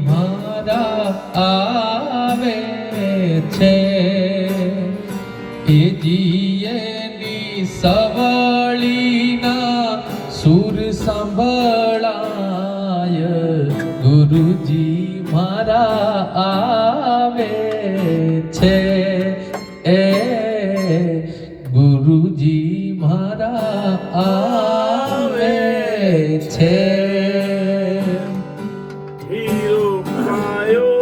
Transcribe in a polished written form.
મારા આવે છે એ જીએની સવળીના સુર સંભળાય ગુરુજી મારા આવે છે એ ગુરુજી મારા આવે છે હીરો ખાયો